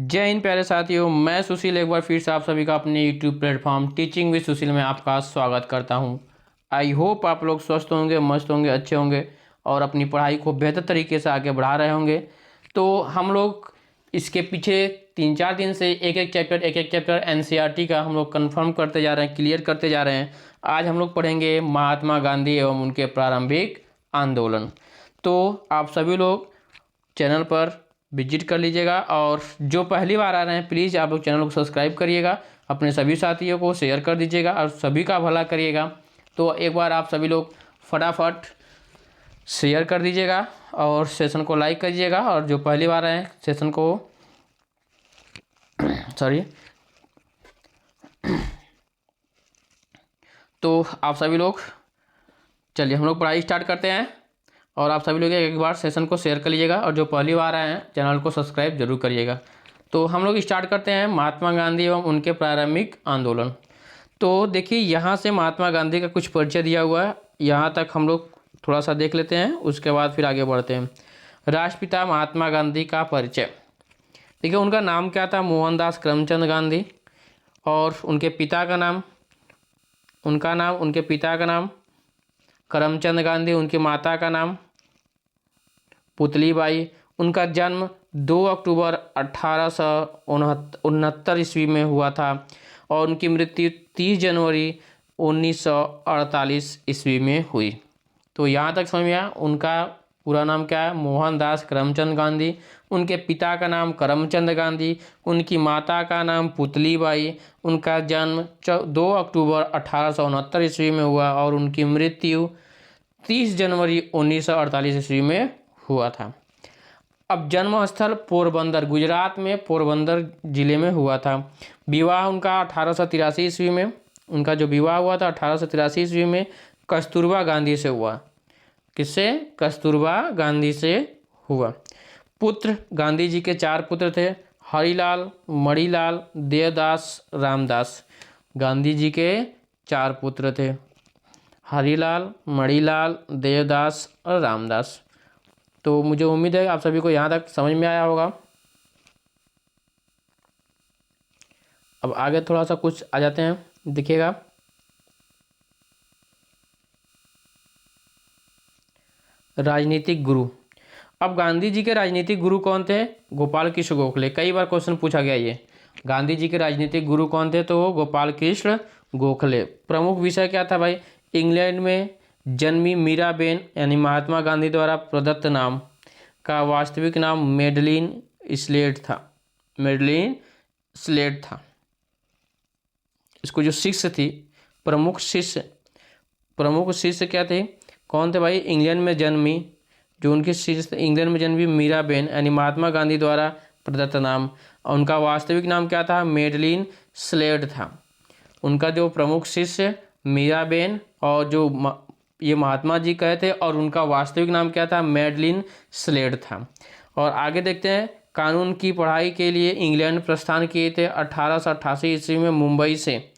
जय हिंद प्यारे साथियों, मैं सुशील एक बार फिर से आप सभी का अपने यूट्यूब प्लेटफॉर्म टीचिंग विद सुशील में आपका स्वागत करता हूं। आई होप आप लोग स्वस्थ होंगे, मस्त होंगे, अच्छे होंगे और अपनी पढ़ाई को बेहतर तरीके से आगे बढ़ा रहे होंगे। तो हम लोग इसके पीछे 3-4 दिन से एक एक चैप्टर एनसीईआरटी का हम लोग कन्फर्म करते जा रहे हैं, क्लियर करते जा रहे हैं। आज हम लोग पढ़ेंगे महात्मा गांधी एवं उनके प्रारंभिक आंदोलन। तो आप सभी लोग चैनल पर विजिट कर लीजिएगा और जो पहली बार आ रहे हैं प्लीज़ आप लोग चैनल को सब्सक्राइब करिएगा, अपने सभी साथियों को शेयर कर दीजिएगा और सभी का भला करिएगा। तो एक बार आप सभी लोग फटाफट शेयर कर दीजिएगा और सेशन को लाइक करिएगा और जो पहली बार आए हैं सेशन को सॉरी तो आप सभी लोग चलिए हम लोग पढ़ाई स्टार्ट करते हैं और आप सभी लोग एक बार सेशन को शेयर कर लीजिएगा और जो पहली बार आए हैं चैनल को सब्सक्राइब जरूर करिएगा। तो हम लोग स्टार्ट करते हैं महात्मा गांधी एवं उनके प्रारंभिक आंदोलन। तो देखिए यहाँ से महात्मा गांधी का कुछ परिचय दिया हुआ है, यहाँ तक हम लोग थोड़ा सा देख लेते हैं, उसके बाद फिर आगे बढ़ते हैं। राष्ट्रपिता महात्मा गांधी का परिचय। देखिए उनका नाम क्या था, मोहनदास करमचंद गांधी। और उनके पिता का नाम करमचंद गांधी, उनकी माता का नाम पुतलीबाई। उनका जन्म 2 अक्टूबर 1869 ईस्वी में हुआ था और उनकी मृत्यु 30 जनवरी 1948 ईस्वी में हुई। तो यहाँ तक समझ में आया। उनका पूरा नाम क्या है, मोहनदास करमचंद गांधी। उनके पिता का नाम करमचंद गांधी, उनकी माता का नाम पुतलीबाई। उनका जन्म 2 अक्टूबर 1869 ईस्वी में हुआ और उनकी मृत्यु 30 जनवरी 1948 ईस्वी में हुआ था। अब जन्म स्थल पोरबंदर, गुजरात में पोरबंदर जिले में हुआ था। विवाह उनका 1883 ईस्वी में, उनका जो विवाह हुआ था 1883 ईस्वी में कस्तूरबा गांधी से हुआ। किससे? कस्तूरबा गांधी से हुआ। पुत्र, गांधी जी के 4 पुत्र थे, हरिलाल, मणिलाल, देवदास, रामदास। गांधी जी के 4 पुत्र थे, हरिलाल, मणिलाल, देवदास और रामदास। तो मुझे उम्मीद है आप सभी को यहाँ तक समझ में आया होगा। अब आगे थोड़ा सा कुछ आ जाते हैं, देखिएगा। राजनीतिक गुरु। अब गांधी जी के राजनीतिक गुरु कौन थे? गोपाल कृष्ण गोखले। कई बार क्वेश्चन पूछा गया ये, गांधी जी के राजनीतिक गुरु कौन थे? तो गोपाल कृष्ण गोखले। प्रमुख विषय क्या था भाई? इंग्लैंड में जन्मी मीराबेन यानी महात्मा गांधी द्वारा प्रदत्त नाम का वास्तविक नाम मेडलिन स्लेट था। मेडलिन स्लेट था। इसको जो शिष्य थी, प्रमुख शिष्य क्या थे, कौन थे भाई? इंग्लैंड में जन्मी, जो उनकी शिष्य इंग्लैंड में जन्मी मीराबेन यानी महात्मा गांधी द्वारा प्रदत्त नाम, और उनका वास्तविक नाम क्या था? मेडलिन स्लेट था। उनका जो प्रमुख शिष्य मीराबेन और जो ये महात्मा जी कहे थे, और उनका वास्तविक नाम क्या था? मेडलिन स्लेट था। और आगे देखते हैं, कानून की पढ़ाई के लिए इंग्लैंड प्रस्थान किए थे 1888 ईस्वी में मुंबई से।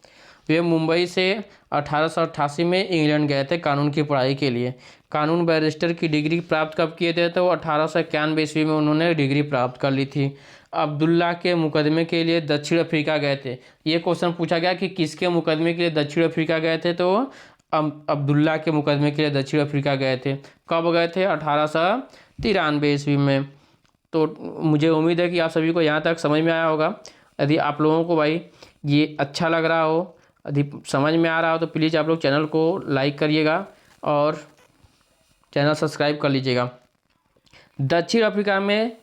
वे मुंबई से 1888 में इंग्लैंड गए थे कानून की पढ़ाई के लिए। कानून बैरिस्टर की डिग्री प्राप्त कब किए थे? तो 1891 ईस्वी में उन्होंने डिग्री प्राप्त कर ली थी। अब्दुल्ला के मुकदमे के लिए दक्षिण अफ्रीका गए थे। ये क्वेश्चन पूछा गया कि किसके मुकदमे के लिए दक्षिण अफ्रीका गए थे? तो अब्दुल्ला के मुकदमे के लिए दक्षिण अफ्रीका गए थे। कब गए थे? 1893 ईस्वी में। तो मुझे उम्मीद है कि आप सभी को यहाँ तक समझ में आया होगा। यदि आप लोगों को भाई ये अच्छा लग रहा हो, यदि समझ में आ रहा हो, तो प्लीज़ आप लोग चैनल को लाइक करिएगा और चैनल सब्सक्राइब कर लीजिएगा। दक्षिण अफ्रीका में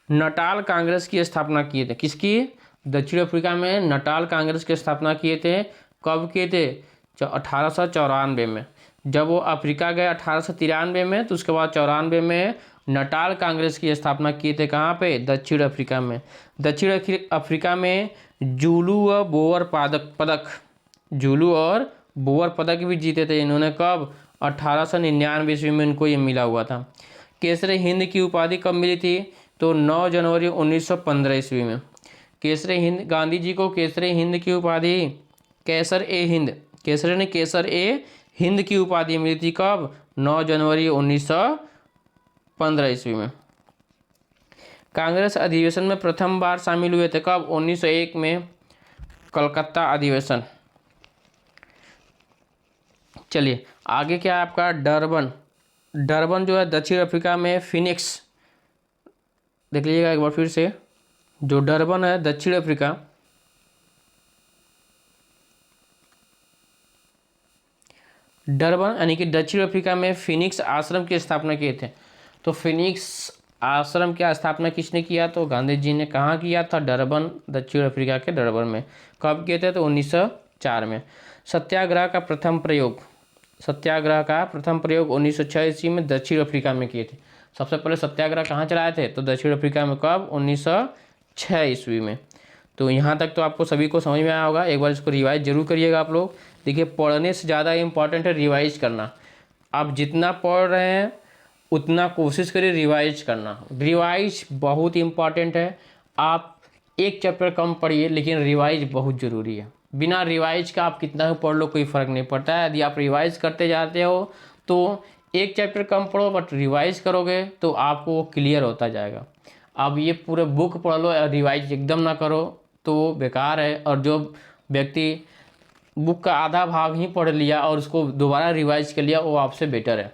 नटाल कांग्रेस की स्थापना किए थे। किसकी? दक्षिण अफ्रीका में नटाल कांग्रेस की स्थापना किए थे। कब किए थे? 1894 में। जब वो अफ्रीका गए 1893 में, तो उसके बाद 94 में नटाल कांग्रेस की स्थापना किए थे। कहाँ पे? दक्षिण अफ्रीका में। दक्षिण अफ्रीका में जूलू और बोअर पदक भी जीते थे इन्होंने। कब? 1899 ईस्वी में इनको ये मिला हुआ था। केसरे हिंद की उपाधि कब मिली थी? तो 9 जनवरी 1915 ईस्वी में। केसरे हिंद, गांधी जी को केसरे हिंद की उपाधि, केसर ए हिंद की उपाधि मिली थी। कब? 9 जनवरी 1915 ईस्वी में। कांग्रेस अधिवेशन में प्रथम बार शामिल हुए थे कब? 1901 में कलकत्ता अधिवेशन। चलिए आगे क्या है आपका? डरबन। डरबन जो है दक्षिण अफ्रीका में फिनिक्स, देख लीजिएगा एक बार फिर से, जो डरबन है दक्षिण अफ्रीका, डरबन यानी कि दक्षिण अफ्रीका में फिनिक्स आश्रम की स्थापना किए थे। तो फिनिक्स आश्रम की स्थापना किसने किया? तो गांधी जी ने। कहाँ किया था? डरबन, दक्षिण अफ्रीका के डरबन में। कब किए थे? तो 1904 में। सत्याग्रह का प्रथम प्रयोग, सत्याग्रह का प्रथम प्रयोग 1906 ईस्वी में दक्षिण अफ्रीका में किए थे। सबसे पहले सत्याग्रह कहाँ चलाए थे? तो दक्षिण अफ्रीका में। कब? 1906 ईस्वी में। तो यहाँ तक तो आपको सभी को समझ में आया होगा। एक बार इसको रिवाइज जरूर करिएगा आप लोग। देखिए पढ़ने से ज़्यादा इम्पॉर्टेंट है रिवाइज करना। आप जितना पढ़ रहे हैं उतना कोशिश करिए रिवाइज करना। रिवाइज बहुत इम्पॉर्टेंट है। आप एक चैप्टर कम पढ़िए लेकिन रिवाइज बहुत ज़रूरी है। बिना रिवाइज का आप कितना भी पढ़ लो कोई फ़र्क नहीं पड़ता है। यदि आप रिवाइज करते जाते हो तो एक चैप्टर कम पढ़ो बट रिवाइज करोगे तो आपको वो क्लियर होता जाएगा। अब ये पूरे बुक पढ़ लो और रिवाइज एकदम ना करो तो बेकार है। और जो व्यक्ति बुक का आधा भाग ही पढ़ लिया और उसको दोबारा रिवाइज कर लिया वो आपसे बेटर है।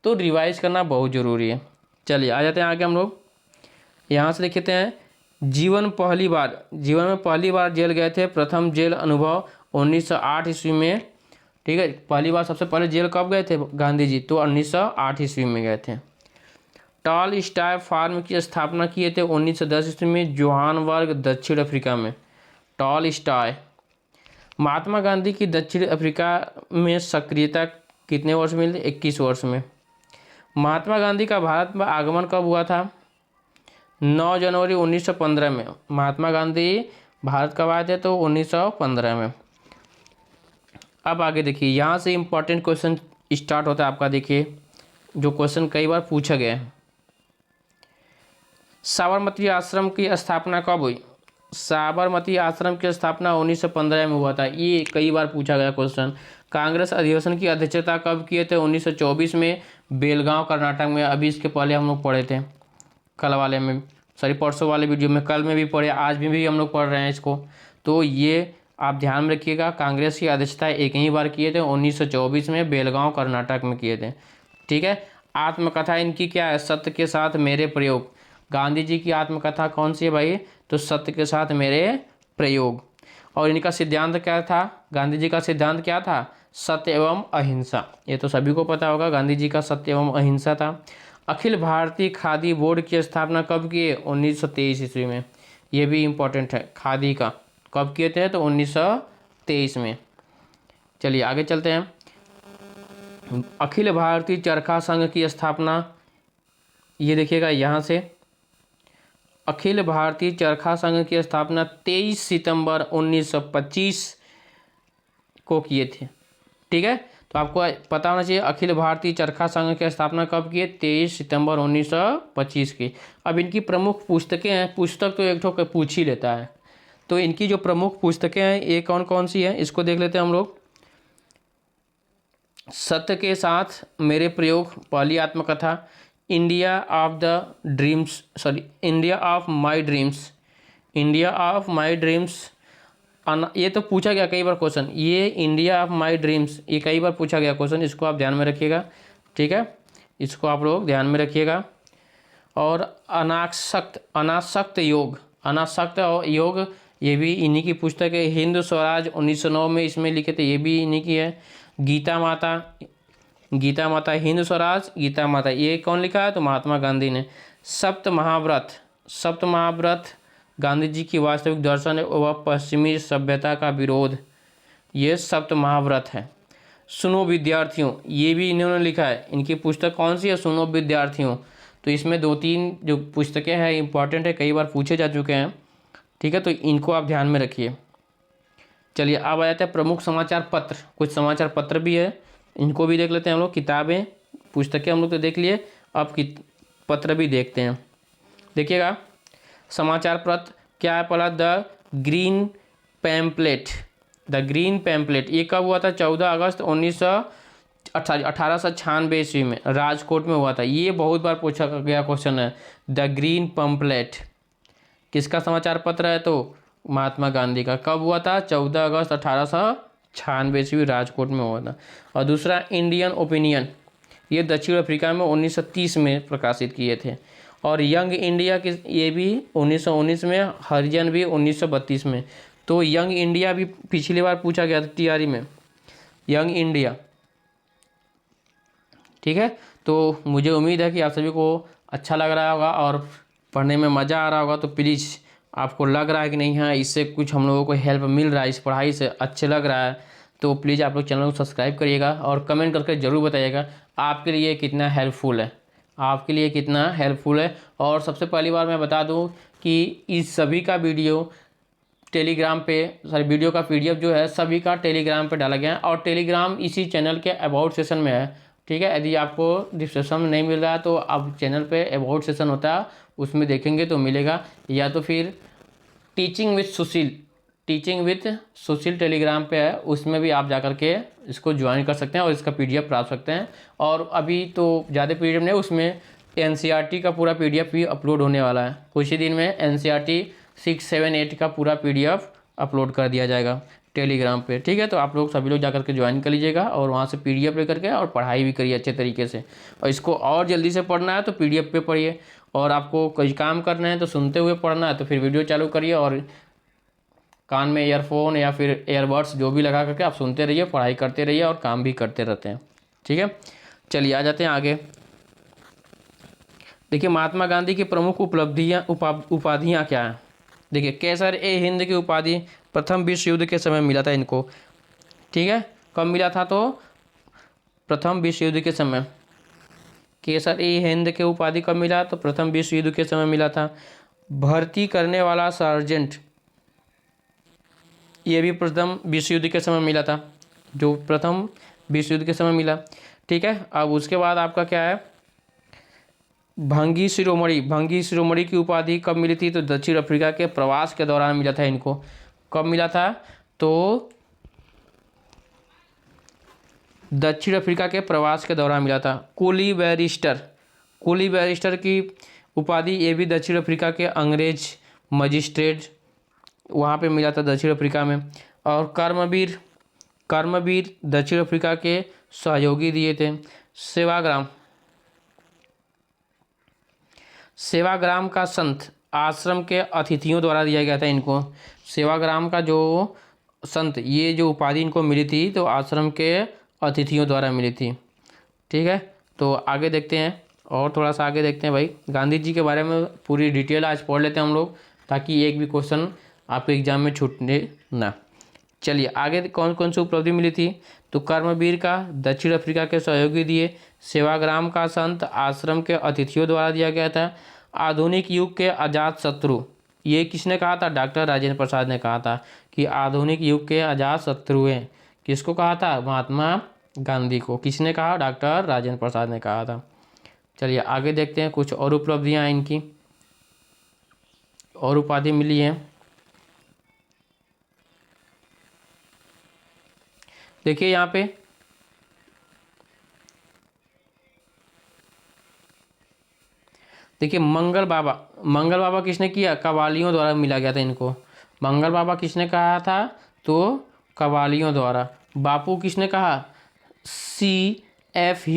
तो रिवाइज करना बहुत ज़रूरी है। चलिए आ जाते हैं आगे हम लोग। यहाँ से देखते हैं जीवन में पहली बार जेल गए थे। प्रथम जेल अनुभव 1908 ईस्वी में। ठीक है, पहली बार सबसे पहले जेल कब गए थे गांधी जी? तो 1908 ईस्वी में गए थे। टॉल स्टाय फार्म की स्थापना किए थे 1910 ईस्वी में जोहान्सबर्ग दक्षिण अफ्रीका में। टॉल स्टाय। महात्मा गांधी की दक्षिण अफ्रीका में सक्रियता कितने वर्ष में मिली? 21 वर्ष में। महात्मा गांधी का भारत में आगमन कब हुआ था? 9 जनवरी 1915 में। महात्मा गांधी भारत कब आए थे? तो 1915 में। अब आगे देखिए, यहाँ से इम्पोर्टेंट क्वेश्चन स्टार्ट होता है आपका। देखिए जो क्वेश्चन कई बार पूछा गया है, साबरमती आश्रम की स्थापना कब हुई? साबरमती आश्रम की स्थापना 1915 में हुआ था। ये कई बार पूछा गया क्वेश्चन। कांग्रेस अधिवेशन की अध्यक्षता कब किए थे? 1924 में बेलगांव कर्नाटक में। अभी इसके पहले हम लोग पढ़े थे कल वाले में, सॉरी परसों वाले वीडियो में, कल में भी पढ़े, आज भी हम लोग पढ़ रहे हैं इसको। तो ये आप ध्यान में रखिएगा, कांग्रेस की अध्यक्षता एक ही बार किए थे 1924 में बेलगांव कर्नाटक में किए थे। ठीक है। आत्मकथा इनकी क्या है? सत्य के साथ मेरे प्रयोग। गांधी जी की आत्मकथा कौन सी है भाई? तो सत्य के साथ मेरे प्रयोग। और इनका सिद्धांत क्या था? गांधी जी का सिद्धांत क्या था? सत्य एवं अहिंसा। ये तो सभी को पता होगा, गांधी जी का सत्य एवं अहिंसा था। अखिल भारतीय खादी बोर्ड की स्थापना कब की? 1923 ईस्वी में। ये भी इम्पोर्टेंट है। खादी का कब किए थे? तो 1923 में। चलिए आगे चलते हैं। अखिल भारतीय चरखा संघ की स्थापना, ये देखिएगा यहाँ से, अखिल भारतीय चरखा संघ की स्थापना 23 सितंबर 1925 को किए थे। ठीक है, तो आपको पता होना चाहिए अखिल भारतीय चरखा संघ की स्थापना कब की है? 23 सितंबर 1925 की। अब इनकी प्रमुख पुस्तकें हैं, पुस्तक तो एक ठो पूछ ही लेता है, तो इनकी जो प्रमुख पुस्तकें हैं ये कौन कौन सी हैं इसको देख लेते हैं हम लोग। सत्य के साथ मेरे प्रयोग पहली आत्मकथा, India of the dreams, sorry India of my dreams, India of my dreams. ये तो पूछा गया कई बार क्वेश्चन, ये इंडिया ऑफ माय ड्रीम्स ये कई बार पूछा गया क्वेश्चन, इसको आप ध्यान में रखिएगा। ठीक है, इसको आप लोग ध्यान में रखिएगा। और अनासक्त योग, अनासक्त और योग, ये भी इन्हीं की पुस्तक है। हिंद स्वराज 1909 में इसमें लिखे थे, ये भी इन्हीं की है। गीता माता, गीता माता हिंद स्वराज, गीता माता ये कौन लिखा है? तो महात्मा गांधी ने। सप्त महाव्रत, सप्त महाव्रत गांधी जी की वास्तविक दर्शन व पश्चिमी सभ्यता का विरोध, ये सप्त महाव्रत है। सुनो विद्यार्थियों, ये भी इन्होंने लिखा है। इनकी पुस्तक कौन सी है? सुनो विद्यार्थियों। तो इसमें 2-3 जो पुस्तकें हैं इंपॉर्टेंट है, कई बार पूछे जा चुके हैं। ठीक है, तो इनको आप ध्यान में रखिए। चलिए अब आ जाते हैं प्रमुख समाचार पत्र, कुछ समाचार पत्र भी है, इनको भी देख लेते हैं हम लोग। किताबें पुस्तकें हम लोग तो देख लिए, अब पत्र भी देखते हैं। देखिएगा समाचार पत्र क्या है? पहला the green pamphlet, the green pamphlet, ये कब हुआ था? 14 अगस्त अठारह सौ छियानवे ईस्वी में राजकोट में हुआ था। ये बहुत बार पूछा गया क्वेश्चन है। द ग्रीन पंपलेट किसका समाचार पत्र है? तो महात्मा गांधी का। कब हुआ था? 14 अगस्त 1896 ईस्वी राजकोट में हुआ था। और दूसरा इंडियन ओपिनियन, ये दक्षिण अफ्रीका में 1930 में प्रकाशित किए थे। और यंग इंडिया की ये भी 1919 में, हरिजन भी 1932 में। तो यंग इंडिया भी पिछली बार पूछा गया था तैयारी में, यंग इंडिया। ठीक है, तो मुझे उम्मीद है कि आप सभी को अच्छा लग रहा होगा और पढ़ने में मज़ा आ रहा होगा। तो प्लीज़ आपको लग रहा है कि नहीं, हाँ इससे कुछ हम लोगों को हेल्प मिल रहा है, इस पढ़ाई से अच्छे लग रहा है, तो प्लीज़ आप लोग चैनल को सब्सक्राइब करिएगा और कमेंट करके ज़रूर बताइएगा आपके लिए कितना हेल्पफुल है, आपके लिए कितना हेल्पफुल है। और सबसे पहली बार मैं बता दूं कि इस सभी का वीडियो टेलीग्राम पे, वीडियो का PDF जो है सभी का टेलीग्राम पे डाला गया है। और टेलीग्राम इसी चैनल के अबाउट सेशन में है। ठीक है, यदि आपको डिस्क्रिप्शन में नहीं मिल रहा है तो आप चैनल पे अबाउट सेशन होता है, उसमें देखेंगे तो मिलेगा। या तो फिर टीचिंग विथ सुशील टेलीग्राम पे है, उसमें भी आप जाकर के इसको ज्वाइन कर सकते हैं और इसका PDF प्राप्त सकते हैं। और अभी तो ज़्यादा PDF नहीं, उसमें NCERT का पूरा PDF भी अपलोड होने वाला है। कुछ ही दिन में NCERT 6, 7, 8 का पूरा PDF अपलोड कर दिया जाएगा टेलीग्राम पे। ठीक है, तो आप लोग सभी लोग जाकर के ज्वाइन कर लीजिएगा और वहाँ से PDF लेकर के और पढ़ाई भी करिए अच्छे तरीके से। और इसको और जल्दी से पढ़ना है तो PDF पे पढ़िए, और आपको कोई काम करना है तो सुनते हुए पढ़ना है तो फिर वीडियो चालू करिए और कान में ईयरफोन या फिर एयरबड्स जो भी लगा करके आप सुनते रहिए, पढ़ाई करते रहिए और काम भी करते रहते हैं। ठीक है, चलिए आ जाते हैं आगे। देखिए महात्मा गांधी की प्रमुख उपाधियाँ क्या हैं। देखिए कैसर-ए-हिंद की उपाधि प्रथम विश्व युद्ध के समय मिला था इनको। ठीक है, कब मिला था? तो प्रथम विश्व युद्ध के समय केसर-ए-हिंद के उपाधि कब मिला? तो प्रथम विश्व युद्ध के समय मिला था। भर्ती करने वाला सार्जेंट, ये भी प्रथम विश्व युद्ध के समय मिला था, जो प्रथम विश्व युद्ध के समय मिला। ठीक है, अब उसके बाद आपका क्या है? भंगी शिरोमणि की उपाधि कब मिली थी? तो दक्षिण अफ्रीका के प्रवास के दौरान मिला था इनको। कब मिला था? तो दक्षिण अफ्रीका के प्रवास के दौरान मिला था। कुली बैरिस्टर की उपाधि, ये भी दक्षिण अफ्रीका के अंग्रेज मजिस्ट्रेट, वहाँ पे मिला था दक्षिण अफ्रीका में। और कर्मवीर दक्षिण अफ्रीका के सहयोगी दिए थे। सेवाग्राम का संत आश्रम के अतिथियों द्वारा दिया गया था इनको। सेवाग्राम का जो संत, ये जो उपाधि इनको मिली थी तो आश्रम के अतिथियों द्वारा मिली थी। ठीक है, तो आगे देखते हैं और थोड़ा सा आगे देखते हैं भाई। गांधी जी के बारे में पूरी डिटेल आज पढ़ लेते हैं हम लोग, ताकि एक भी क्वेश्चन आपके एग्जाम में छूटने ना। चलिए आगे कौन कौन सी उपलब्धि मिली थी? तो कर्मवीर का दक्षिण अफ्रीका के सहयोगी दिए। सेवाग्राम का संत आश्रम के अतिथियों द्वारा दिया गया था। आधुनिक युग के अजात शत्रु, ये किसने कहा था? डॉक्टर राजेंद्र प्रसाद ने कहा था कि आधुनिक युग के अजात शत्रु हैं। किसको कहा था? महात्मा गांधी को। किसने कहा? डॉक्टर राजेंद्र प्रसाद ने कहा था। चलिए आगे देखते हैं कुछ और उपलब्धियाँ इनकी, और उपाधि मिली है। देखिए यहाँ पे देखिए मंगल बाबा किसने किया? कव्वालियों द्वारा मिला गया था इनको। मंगल बाबा किसने कहा था? तो कव्वालियों द्वारा। बापू किसने कहा? CF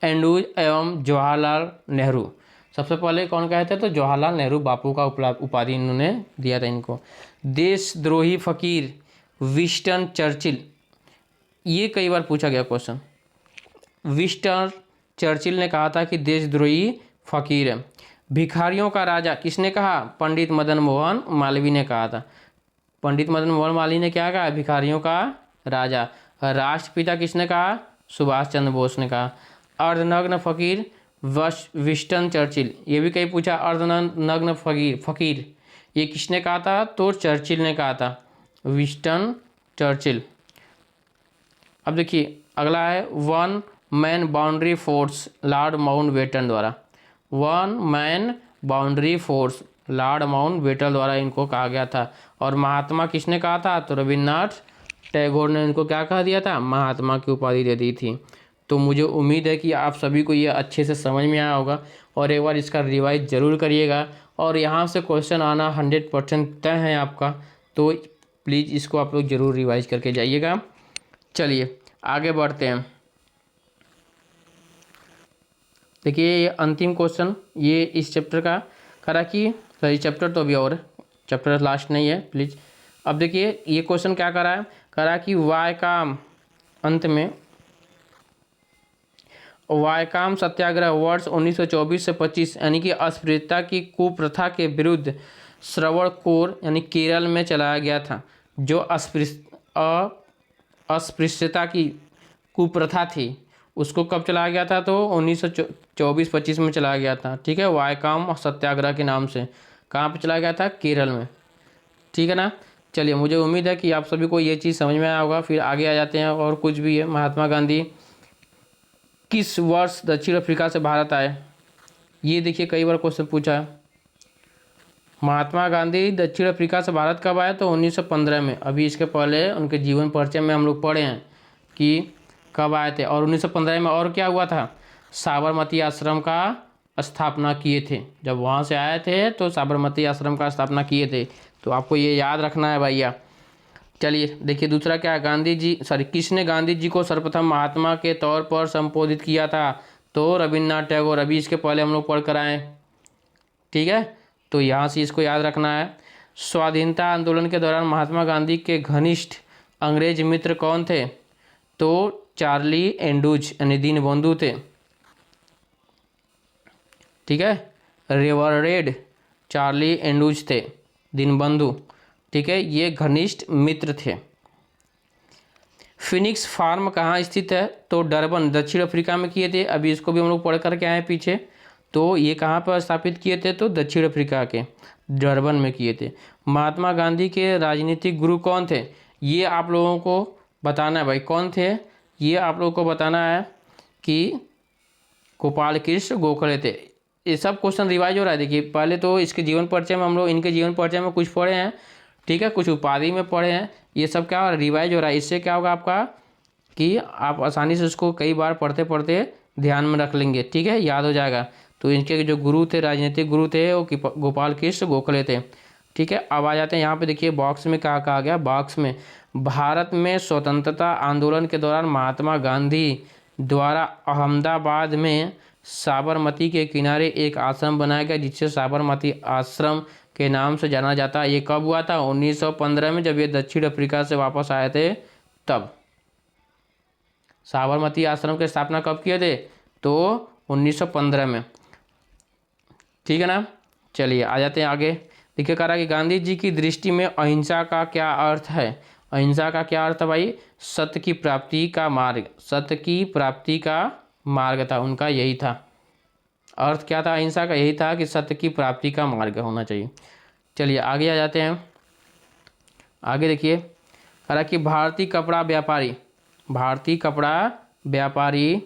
एंड्रूज एवं जवाहरलाल नेहरू। सबसे पहले कौन कहे थे? तो जवाहरलाल नेहरू बापू का उपाधि इन्होंने दिया था इनको। देशद्रोही फकीर विंस्टन चर्चिल, ये कई बार पूछा गया क्वेश्चन। विंस्टन चर्चिल ने कहा था कि देशद्रोही फकीर है। भिखारियों का राजा किसने कहा? पंडित मदन मोहन मालवीय ने कहा था। पंडित मदन मोहन मालवीय ने क्या कहा? भिखारियों का राजा। राष्ट्रपिता किसने कहा? सुभाष चंद्र बोस ने कहा। अर्धनग्न फकीर विंस्टन चर्चिल, ये भी कहीं पूछा। अर्धनग्न फकीर ये किसने कहा था? तो चर्चिल ने कहा था, विंस्टन चर्चिल। अब देखिए अगला है one man boundary force, Lord Mountbatten द्वारा। One man boundary force Lord Mountbatten द्वारा इनको कहा गया था। और महात्मा किसने कहा था? तो रविन्द्रनाथ टैगोर ने इनको क्या कह दिया था, महात्मा की उपाधि दे दी थी। तो मुझे उम्मीद है कि आप सभी को ये अच्छे से समझ में आया होगा और एक बार इसका रिवाइज ज़रूर करिएगा। और यहाँ से क्वेश्चन आना 100% तय है आपका, तो प्लीज़ इसको आप लोग ज़रूर रिवाइज करके जाइएगा। चलिए आगे बढ़ते हैं। देखिए ये अंतिम क्वेश्चन ये इस चैप्टर का करा कि सही चैप्टर तो अभी और चैप्टर लास्ट नहीं है प्लीज़। अब देखिए ये क्वेश्चन क्या करा कि वायकाम सत्याग्रह वर्ष 1924 से 25 यानी कि अस्पृश्यता की कुप्रथा के विरुद्ध श्रवणकोर यानी केरल में चलाया गया था। जो अस्पृश्यता की कुप्रथा थी उसको कब चलाया गया था, तो 1924-25 में चलाया गया था। ठीक है, वायकाम सत्याग्रह के नाम से कहाँ पे चलाया गया था, केरल में। ठीक है ना। चलिए मुझे उम्मीद है कि आप सभी को ये चीज़ समझ में आया होगा। फिर आगे आ जाते हैं और कुछ भी है। महात्मा गांधी किस वर्ष दक्षिण अफ्रीका से भारत आए, ये देखिए कई बार क्वेश्चन पूछा है। महात्मा गांधी दक्षिण अफ्रीका से भारत कब आए, तो 1915 में। अभी इसके पहले उनके जीवन परिचय में हम लोग पढ़े हैं कि कब आए थे। और 1915 में और क्या हुआ था, साबरमती आश्रम का स्थापना किए थे। जब वहाँ से आए थे तो साबरमती आश्रम का स्थापना किए थे, तो आपको ये याद रखना है भैया। चलिए देखिए दूसरा क्या है, किसने गांधी जी को सर्वप्रथम महात्मा के तौर पर संबोधित किया था, तो रविन्द्रनाथ टैगोर। अभी इसके पहले हम लोग पढ़ कर आए। ठीक है, तो यहाँ से इसको याद रखना है। स्वाधीनता आंदोलन के दौरान महात्मा गांधी के घनिष्ठ अंग्रेज मित्र कौन थे, तो चार्ली एंड्रूज यानी दीनबंधु थे। ठीक है, रेवरेड चार्ली एंड्रूज थे, दीनबंधु। ठीक है, ये घनिष्ठ मित्र थे। फिनिक्स फार्म कहाँ स्थित है, तो डरबन दक्षिण अफ्रीका में किए थे। अभी इसको भी हम लोग पढ़ करके आए पीछे। तो ये कहाँ पर स्थापित किए थे, तो दक्षिण अफ्रीका के डरबन में किए थे। महात्मा गांधी के राजनीतिक गुरु कौन थे, ये आप लोगों को बताना है भाई। कौन थे ये आप लोगों को बताना है कि गोपाल कृष्ण गोखले थे। ये सब क्वेश्चन रिवाइज हो रहा है। देखिए पहले तो इसके जीवन परिचय में हम लोग इनके जीवन परिचय में कुछ पढ़े हैं। ठीक है, कुछ उपाधि में पढ़े हैं। ये सब क्या रिवाइज हो रहा है। इससे क्या होगा आपका कि आप आसानी से उसको कई बार पढ़ते पढ़ते ध्यान में रख लेंगे। ठीक है, याद हो जाएगा। तो इनके जो गुरु थे, राजनीतिक गुरु थे, वो गोपाल कृष्ण गोखले थे। ठीक है, अब आ जाते हैं यहाँ पे। देखिए बॉक्स में क्या कहा गया, बॉक्स में भारत में स्वतंत्रता आंदोलन के दौरान महात्मा गांधी द्वारा अहमदाबाद में साबरमती के किनारे एक आश्रम बनाया गया, जिसे साबरमती आश्रम के नाम से जाना जाता है। ये कब हुआ था, 1915 में, जब ये दक्षिण अफ्रीका से वापस आए थे तब। साबरमती आश्रम की स्थापना कब किए थे, तो 1915 में। ठीक है ना। चलिए आ जाते हैं आगे। देखिए कह रहा कि गांधी जी की दृष्टि में अहिंसा का क्या अर्थ है। अहिंसा का क्या अर्थ है भाई, सत्य की प्राप्ति का मार्ग। सत्य की प्राप्ति का मार्ग था उनका, यही था अर्थ। क्या था अहिंसा का, यही था कि सत्य की प्राप्ति का मार्ग होना चाहिए। चलिए आगे आ जाते हैं। आगे देखिए कह रहा कि भारतीय कपड़ा व्यापारी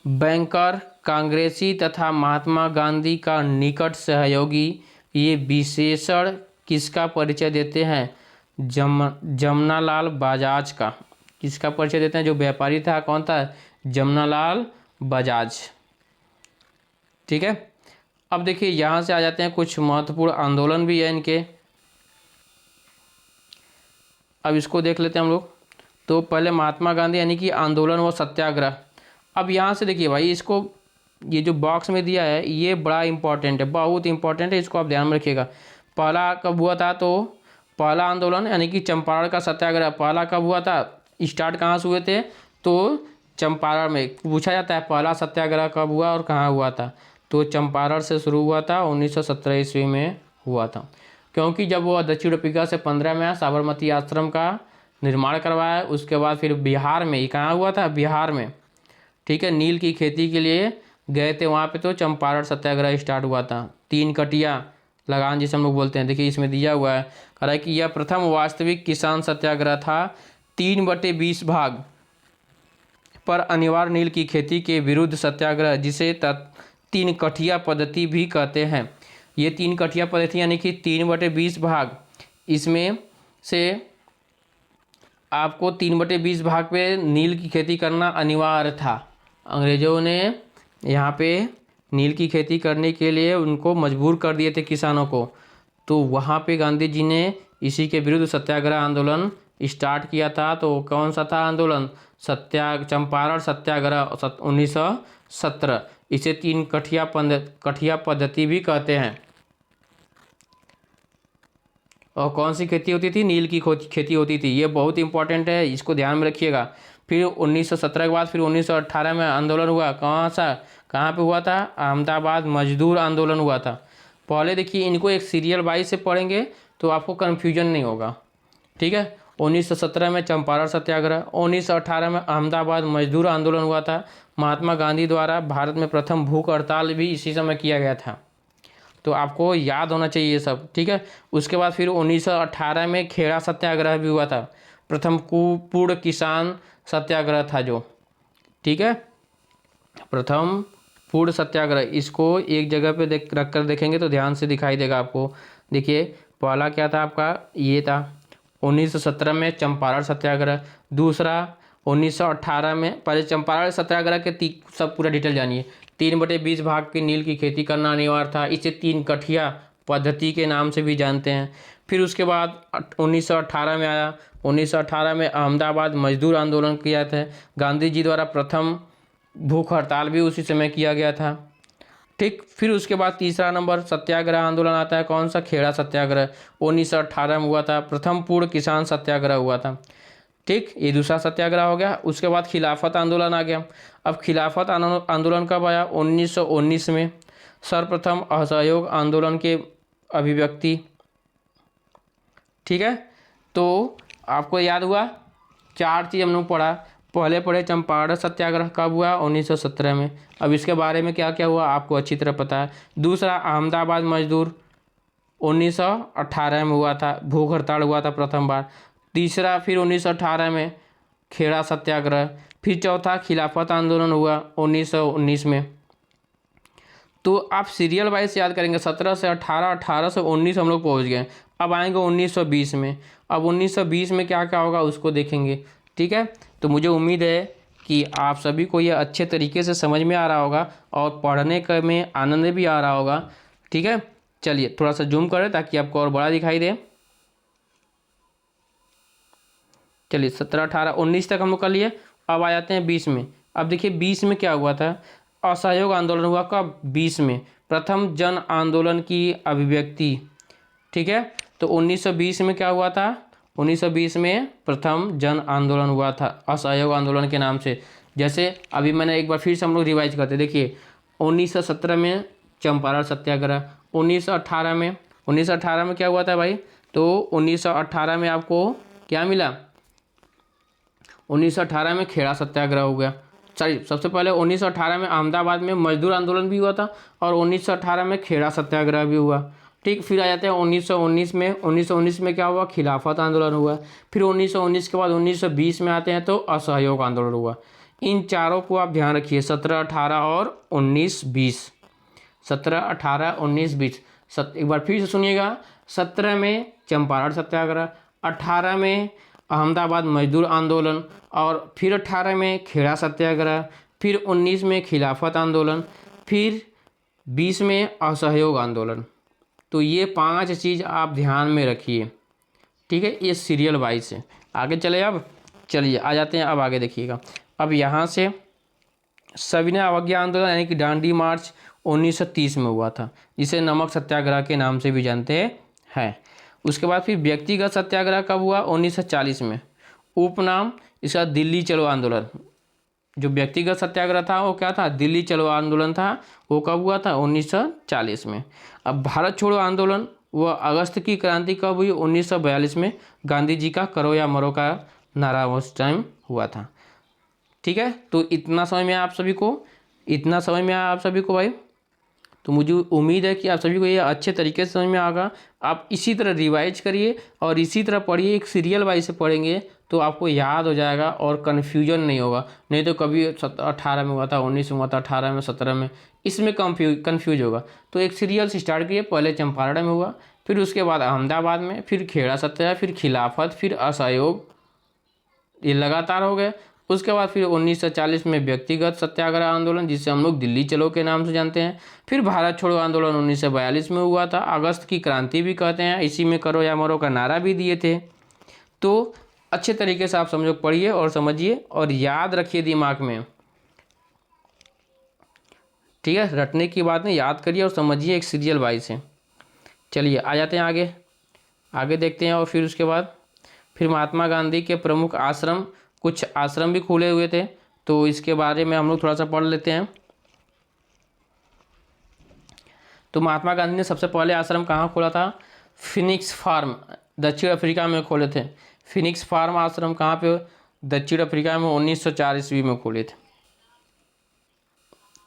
बैंकर कांग्रेसी तथा महात्मा गांधी का निकट सहयोगी, ये विशेषण किसका परिचय देते हैं, जमनालाल बजाज का। किसका परिचय देते हैं, जो व्यापारी था कौन था, जमनालाल बजाज। ठीक है, अब देखिए यहाँ से आ जाते हैं कुछ महत्वपूर्ण आंदोलन भी है इनके। अब इसको देख लेते हैं हम लोग। तो पहले महात्मा गांधी यानी कि आंदोलन व सत्याग्रह। अब यहाँ से देखिए भाई, इसको ये जो बॉक्स में दिया है ये बड़ा इंपॉर्टेंट है, बहुत इंपॉर्टेंट है, इसको आप ध्यान में रखिएगा। पहला कब हुआ था, तो पहला आंदोलन यानी कि चंपारण का सत्याग्रह पहला कब हुआ था, स्टार्ट कहाँ से हुए थे, तो चंपारण में। पूछा जाता है पहला सत्याग्रह कब हुआ और कहाँ हुआ था, तो चंपारण से शुरू हुआ था, 1917 ईस्वी में हुआ था। क्योंकि जब वो दक्षिण अफ्रीका से 15 में आया, साबरमती आश्रम का निर्माण करवाया। उसके बाद फिर बिहार में, कहाँ हुआ था, बिहार में। ठीक है, नील की खेती के लिए गए थे वहाँ पे, तो चंपारण सत्याग्रह स्टार्ट हुआ था। 3 कटिया लगान जिसे हम लोग बोलते हैं। देखिए इसमें दिया हुआ है, कह रहा है कि यह प्रथम वास्तविक किसान सत्याग्रह था। 3/20 भाग पर अनिवार्य नील की खेती के विरुद्ध सत्याग्रह, जिसे 3 कठिया पद्धति भी कहते हैं। ये 3 कठिया पद्धति यानी कि 3/20 भाग, इसमें से आपको 3/20 भाग पे नील की खेती करना अनिवार्य था। अंग्रेजों ने यहाँ पे नील की खेती करने के लिए उनको मजबूर कर दिए थे किसानों को। तो वहाँ पे गांधी जी ने इसी के विरुद्ध सत्याग्रह आंदोलन स्टार्ट किया था। तो कौन सा था आंदोलन? चंपारण सत्याग्रह 1917। इसे 3 कठिया पद्धति भी कहते हैं। और कौन सी खेती होती थी? नील की खेती होती थी। ये बहुत इंपॉर्टेंट है, इसको ध्यान में रखिएगा। फिर 1917 के बाद फिर 1918 में आंदोलन हुआ। कहाँ पे हुआ था? अहमदाबाद मजदूर आंदोलन हुआ था। पहले देखिए, इनको एक सीरियल वाइज से पढ़ेंगे तो आपको कन्फ्यूजन नहीं होगा, ठीक है। 1917 में चंपारण सत्याग्रह, 1918 में अहमदाबाद मजदूर आंदोलन हुआ था। महात्मा गांधी द्वारा भारत में प्रथम भूख हड़ताल भी इसी समय किया गया था। तो आपको याद होना चाहिए ये सब, ठीक है। उसके बाद फिर 1918 में खेड़ा सत्याग्रह भी हुआ था। प्रथम पूर्ण किसान सत्याग्रह था जो, ठीक है। प्रथम पूर्ण सत्याग्रह, इसको एक जगह पे रख कर देखेंगे तो ध्यान से दिखाई देगा आपको। देखिए, पहला क्या था आपका? ये था 1917 में चंपारण सत्याग्रह। दूसरा 1918 में, पहले चंपारण सत्याग्रह के सब पूरा डिटेल जानिए। 3/20 भाग की नील की खेती करना अनिवार्य था। इसे 3 कठिया पद्धति के नाम से भी जानते हैं। फिर उसके बाद 1918 में आया। 1918 में अहमदाबाद मजदूर आंदोलन किया था। गांधी जी द्वारा प्रथम भूख हड़ताल भी उसी समय किया गया था, ठीक। फिर उसके बाद तीसरा नंबर सत्याग्रह आंदोलन आता है। कौन सा? खेड़ा सत्याग्रह 1918 में हुआ था। प्रथम पूर्ण किसान सत्याग्रह हुआ था, ठीक। ये दूसरा सत्याग्रह हो गया। उसके बाद खिलाफत आंदोलन आ गया। अब खिलाफत आंदोलन कब आया? 1919 में। सर्वप्रथम असहयोग आंदोलन के अभिव्यक्ति, ठीक है। तो आपको याद हुआ 4 चीज़ हम लोग पढ़ा। पहले पढ़े चंपारण सत्याग्रह कब हुआ? 1917 में। अब इसके बारे में क्या क्या हुआ आपको अच्छी तरह पता है। दूसरा अहमदाबाद मजदूर 1918 में हुआ था, भूख हड़ताल हुआ था प्रथम बार। तीसरा फिर 1918 में खेड़ा सत्याग्रह। फिर चौथा खिलाफत आंदोलन हुआ 1919 में। तो आप सीरियल वाइज याद करेंगे। 17 से 18, 18 से 19 हम लोग पहुँच गए। अब आएंगे 1920 में। अब 1920 में क्या क्या होगा उसको देखेंगे, ठीक है। तो मुझे उम्मीद है कि आप सभी को यह अच्छे तरीके से समझ में आ रहा होगा और पढ़ने का में आनंद भी आ रहा होगा, ठीक है। चलिए थोड़ा सा जूम करें ताकि आपको और बड़ा दिखाई दे। चलिए 17, 18, 19 तक हम लोग कर लिए। अब आ जाते हैं 20 में। अब देखिए 20 में क्या हुआ था? असहयोग आंदोलन हुआ कब? 20 में। प्रथम जन आंदोलन की अभिव्यक्ति, ठीक है। तो 1920 में क्या हुआ था? 1920 में प्रथम जन आंदोलन हुआ था असहयोग आंदोलन के नाम से। जैसे अभी मैंने एक बार फिर से हम लोग रिवाइज करते, देखिए 1917 में चंपारण सत्याग्रह, 1918 में क्या हुआ था भाई? तो 1918 में आपको क्या मिला? 1918 में खेड़ा सत्याग्रह हो गया। सॉरी, सबसे पहले 1918 में अहमदाबाद में मजदूर आंदोलन भी हुआ था और 1918 में खेड़ा सत्याग्रह भी हुआ, ठीक। फिर आ जाते हैं 1919 में। 1919 में क्या हुआ? खिलाफत आंदोलन हुआ। फिर 1919 के बाद 1920 में आते हैं तो असहयोग आंदोलन हुआ। इन चारों को आप ध्यान रखिए, 17, 18 और 19-20। 17, 18, 19-20। एक बार फिर से सुनिएगा। 17 में चंपारण सत्याग्रह, 18 में अहमदाबाद मजदूर आंदोलन, और फिर 18 में खेड़ा सत्याग्रह, फिर 19 में खिलाफत आंदोलन, फिर 20 में असहयोग आंदोलन। तो ये 5 चीज़ आप ध्यान में रखिए, ठीक है। ये सीरियल वाइज है। आगे चले, अब चलिए आ जाते हैं। अब आगे देखिएगा। अब यहाँ से सविनय अवज्ञा आंदोलन यानी कि डांडी मार्च 1930 में हुआ था, जिसे नमक सत्याग्रह के नाम से भी जानते हैं। उसके बाद फिर व्यक्तिगत सत्याग्रह कब हुआ? 1940 में। उपनाम इसका दिल्ली चलो आंदोलन। जो व्यक्तिगत सत्याग्रह था वो क्या था? दिल्ली चलो आंदोलन था। वो कब हुआ था? 1940 में। अब भारत छोड़ो आंदोलन, वह अगस्त की क्रांति कब हुई? 1942 में। गांधी जी का करो या मरो का नारा उस टाइम हुआ था, ठीक है। तो इतना समझ में आया आप सभी को? इतना समझ में आया आप सभी को भाई? तो मुझे उम्मीद है कि आप सभी को ये अच्छे तरीके से समझ में आएगा। आप इसी तरह रिवाइज करिए और इसी तरह पढ़िए। एक सीरियल वाइज से पढ़ेंगे तो आपको याद हो जाएगा और कन्फ्यूजन नहीं होगा। नहीं तो कभी 18 में हुआ था, 19 में हुआ था, 18 में, 17 में, इसमें कन्फ्यूज होगा। तो एक सीरियल से स्टार्ट किए। पहले चंपारण में हुआ, फिर उसके बाद अहमदाबाद में, फिर खेड़ा सत्याग्रह, फिर खिलाफत, फिर असहयोग ये लगातार हो गए। उसके बाद फिर 1940 में व्यक्तिगत सत्याग्रह आंदोलन, जिसे हम लोग दिल्ली चलो के नाम से जानते हैं। फिर भारत छोड़ो आंदोलन 1942 में हुआ था, अगस्त की क्रांति भी कहते हैं, इसी में करो या मरो का नारा भी दिए थे। तो अच्छे तरीके से आप समझो, पढ़िए और समझिए और याद रखिए दिमाग में, ठीक है। रटने की बात नहीं, याद करिए और समझिए एक सीरियल वाइज से। चलिए आ जाते हैं आगे, आगे देखते हैं। और फिर उसके बाद फिर महात्मा गांधी के प्रमुख आश्रम, कुछ आश्रम भी खुले हुए थे, तो इसके बारे में हम लोग थोड़ा सा पढ़ लेते हैं। तो महात्मा गांधी ने सबसे पहले आश्रम कहाँ खोला था? फिनिक्स फार्म, दक्षिण अफ्रीका में खोले थे। फिनिक्स फार्म आश्रम कहाँ पे? दक्षिण अफ्रीका में 1904 ईस्वी में खोले थे,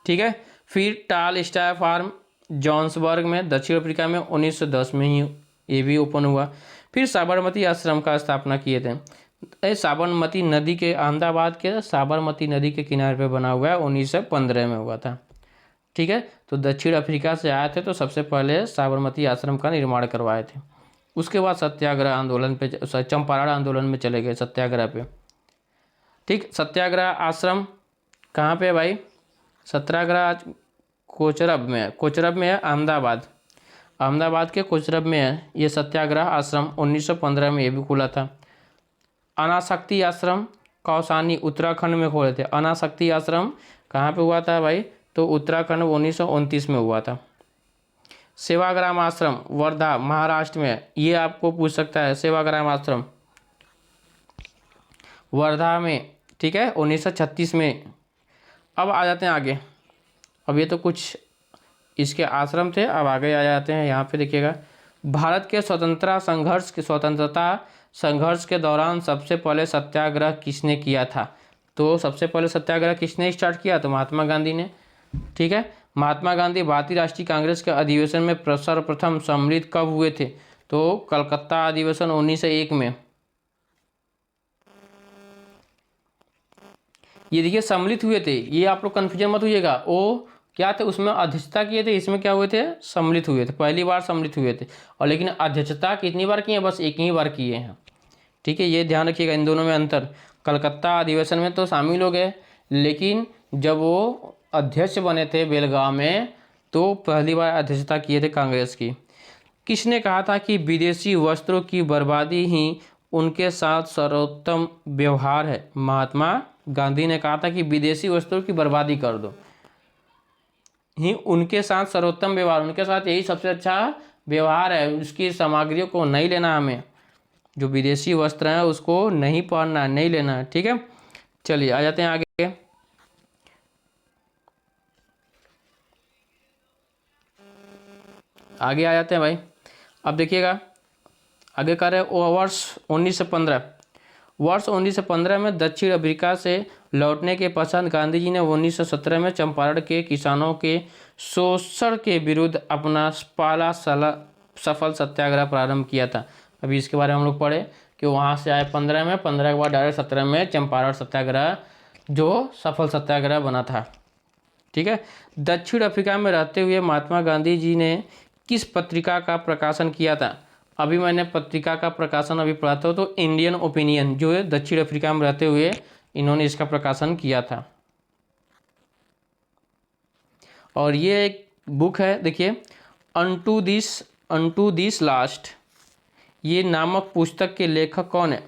ठीक है। फिर टाल स्टाय फार्म जॉन्सबर्ग में दक्षिण अफ्रीका में 1910 में ही ये भी ओपन हुआ। फिर साबरमती आश्रम का स्थापना किए थे। साबरमती नदी के, अहमदाबाद के साबरमती नदी के किनारे पे बना हुआ है, 1915 में हुआ था, ठीक है। तो दक्षिण अफ्रीका से आए थे तो सबसे पहले साबरमती आश्रम का निर्माण करवाए थे। उसके बाद सत्याग्रह आंदोलन पे, चंपारण आंदोलन में चले गए सत्याग्रह पे, ठीक। सत्याग्रह आश्रम कहाँ पे भाई? सत्याग्रह कोचरब में है, कोचरब में है, अहमदाबाद, अहमदाबाद के कोचरब में है ये सत्याग्रह आश्रम। 1915 में ये भी खुला था। अनासक्ति आश्रम कौसानी उत्तराखंड में खोले थे। अनासक्ति आश्रम कहाँ पे हुआ था भाई? तो उत्तराखंड 1929 में हुआ था। सेवाग्राम आश्रम वर्धा महाराष्ट्र में, ये आपको पूछ सकता है, सेवाग्राम आश्रम वर्धा में, ठीक है, 1936 में। अब आ जाते हैं आगे, अब ये तो कुछ इसके आश्रम थे, अब आगे आ जाते हैं। यहाँ पे देखिएगा, भारत के स्वतंत्रता संघर्ष के दौरान सबसे पहले सत्याग्रह किसने किया था? तो सबसे पहले सत्याग्रह किसने स्टार्ट किया? तो महात्मा गांधी ने, ठीक है। महात्मा गांधी भारतीय राष्ट्रीय कांग्रेस के अधिवेशन में सर्वप्रथम सम्मिलित कब हुए थे? तो कलकत्ता अधिवेशन 1901 में। ये देखिए सम्मिलित हुए थे, ये आप लोग कन्फ्यूजन मत होइएगा, वो क्या थे, उसमें अध्यक्षता किए थे, इसमें क्या हुए थे? सम्मिलित हुए थे, पहली बार सम्मिलित हुए थे। और लेकिन अध्यक्षता कितनी बार किए हैं? बस एक ही बार किए हैं, ठीक है। ये ध्यान रखिएगा इन दोनों में अंतर। कलकत्ता अधिवेशन में तो शामिल हो गए, लेकिन जब वो अध्यक्ष बने थे बेलगांव में, तो पहली बार अध्यक्षता किए थे कांग्रेस की। किसने कहा था कि विदेशी वस्त्रों की बर्बादी ही उनके साथ सर्वोत्तम व्यवहार है? महात्मा गांधी ने कहा था कि विदेशी वस्त्रों की बर्बादी कर दो, ही उनके साथ सर्वोत्तम व्यवहार, उनके साथ यही सबसे अच्छा व्यवहार है, उसकी सामग्रियों को नहीं लेना, हमें जो विदेशी वस्त्र हैं उसको नहीं पहनना, नहीं लेना, ठीक है। चलिए आ जाते हैं आगे, आगे आ जाते हैं भाई। अब देखिएगा आगे कर रहे हैं, वर्ष 1915 में दक्षिण अफ्रीका से लौटने के पश्चात गांधी जी ने 1917 में चंपारण के किसानों के शोषण के विरुद्ध अपना पहला सफल सत्याग्रह प्रारंभ किया था। अभी इसके बारे में हम लोग पढ़े कि वहाँ से आए 15 में, 15 के बाद डायरेक्ट 17 में चंपारण सत्याग्रह जो सफल सत्याग्रह बना था, ठीक है। दक्षिण अफ्रीका में रहते हुए महात्मा गांधी जी ने किस पत्रिका का प्रकाशन किया था? अभी मैंने पत्रिका का प्रकाशन अभी पढ़ा था, तो इंडियन ओपिनियन जो है दक्षिण अफ्रीका में रहते हुए इन्होंने इसका प्रकाशन किया था। और ये एक बुक है, देखिए, अनटू दिस लास्ट, ये नामक पुस्तक के लेखक कौन है?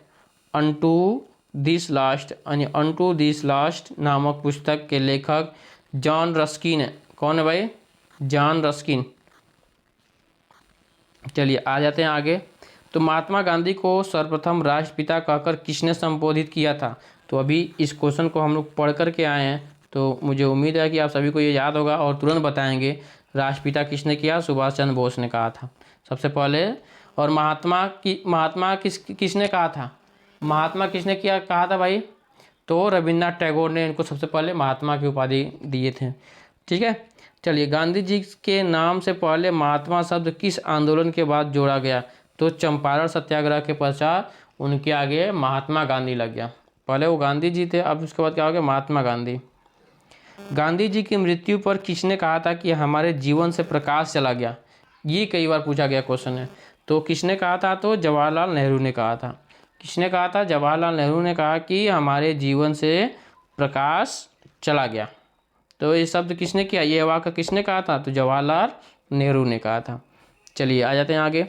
अनटू दिस लास्ट, यानी अनटू दिस लास्ट नामक पुस्तक के लेखक जॉन रस्किन है। कौन है भाई? John Ruskin. चलिए आ जाते हैं आगे। तो महात्मा गांधी को सर्वप्रथम राष्ट्रपिता कहकर किसने संबोधित किया था? तो अभी इस क्वेश्चन को हम लोग पढ़ कर के आए हैं, तो मुझे उम्मीद है कि आप सभी को ये याद होगा और तुरंत बताएंगे राष्ट्रपिता किसने किया? सुभाष चंद्र बोस ने कहा था सबसे पहले। और महात्मा किसने कहा था? महात्मा किसने किया कहा था भाई? तो रविन्द्रनाथ टैगोर ने इनको सबसे पहले महात्मा की उपाधि दिए थे, ठीक है। चलिए, गांधी जी के नाम से पहले महात्मा शब्द किस आंदोलन के बाद जोड़ा गया? तो चंपारण सत्याग्रह के पश्चात उनके आगे महात्मा गांधी लग गया। पहले वो गांधी जी थे, अब उसके बाद क्या हो गया? महात्मा गांधी। गांधी जी की मृत्यु पर किसने कहा था कि हमारे जीवन से प्रकाश चला गया? ये कई बार पूछा गया क्वेश्चन है। तो किसने कहा था? तो जवाहरलाल नेहरू ने कहा था किसने कहा था? जवाहरलाल नेहरू ने कहा कि हमारे जीवन से प्रकाश चला गया। तो ये शब्द किसने किया, ये वाक्य किसने कहा था? तो जवाहरलाल नेहरू ने कहा था। चलिए आ जाते हैं आगे।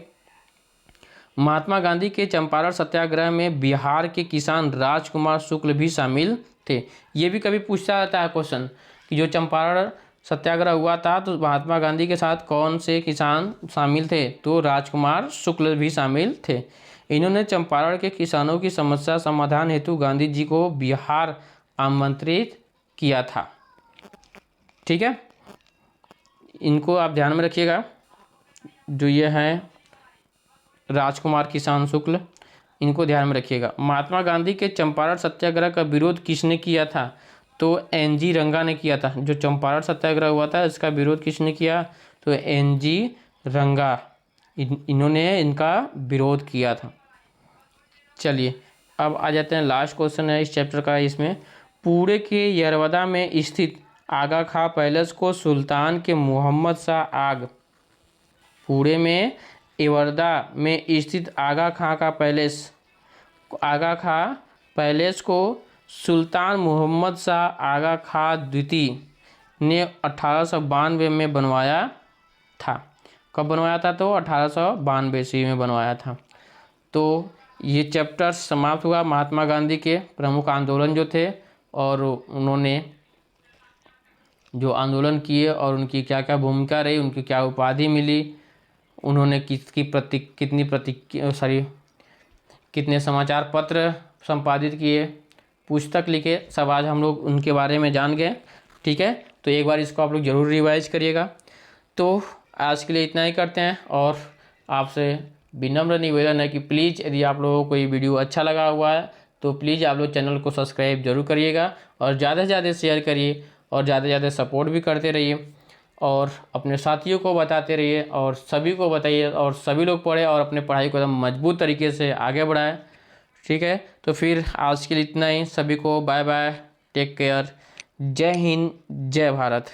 महात्मा गांधी के चंपारण सत्याग्रह में बिहार के किसान राजकुमार शुक्ल भी शामिल थे। ये भी कभी पूछा जाता है क्वेश्चन कि जो चंपारण सत्याग्रह हुआ था तो महात्मा गांधी के साथ कौन से किसान शामिल थे? तो राजकुमार शुक्ल भी शामिल थे। इन्होंने चंपारण के किसानों की समस्या समाधान हेतु गांधी जी को बिहार आमंत्रित किया था। ठीक है, इनको आप ध्यान में रखिएगा। जो ये हैं राजकुमार किसान शुक्ल, इनको ध्यान में रखिएगा। महात्मा गांधी के चंपारण सत्याग्रह का विरोध किसने किया था? तो एन.जी. रंगा ने किया था। जो चंपारण सत्याग्रह हुआ था इसका विरोध किसने किया? तो एन.जी. रंगा, इन्होंने इनका विरोध किया था। चलिए अब आ जाते हैं, लास्ट क्वेश्चन है इस चैप्टर का। इसमें पुणे के यरवदा में स्थित आगा खां पैलेस को सुल्तान के मोहम्मद शाह आग, पुणे में यरवदा में स्थित आगा खां पैलेस को सुल्तान मोहम्मद शाह आगा खां द्वितीय ने 1892 में बनवाया था। कब बनवाया था? तो 1892 ईस्वी में बनवाया था। तो ये चैप्टर समाप्त हुआ। महात्मा गांधी के प्रमुख आंदोलन जो थे और उन्होंने जो आंदोलन किए और उनकी क्या क्या भूमिका रही, उनकी क्या उपाधि मिली, उन्होंने कितने समाचार पत्र संपादित किए, पुस्तक लिखे, सब आज हम लोग उनके बारे में जान गए। ठीक है, तो एक बार इसको आप लोग ज़रूर रिवाइज करिएगा। तो आज के लिए इतना ही करते हैं और आपसे विनम्र निवेदन है कि प्लीज़ यदि आप लोगों को ये वीडियो अच्छा लगा हुआ है तो प्लीज़ आप लोग चैनल को सब्सक्राइब जरूर करिएगा और ज़्यादा से ज़्यादा शेयर करिए और ज़्यादा से ज़्यादा सपोर्ट भी करते रहिए और अपने साथियों को बताते रहिए और सभी को बताइए और सभी लोग पढ़ें और अपने पढ़ाई को एकदम मजबूत तरीके से आगे बढ़ाएं। ठीक है, तो फिर आज के लिए इतना ही। सभी को बाय बाय, टेक केयर, जय हिंद, जय भारत।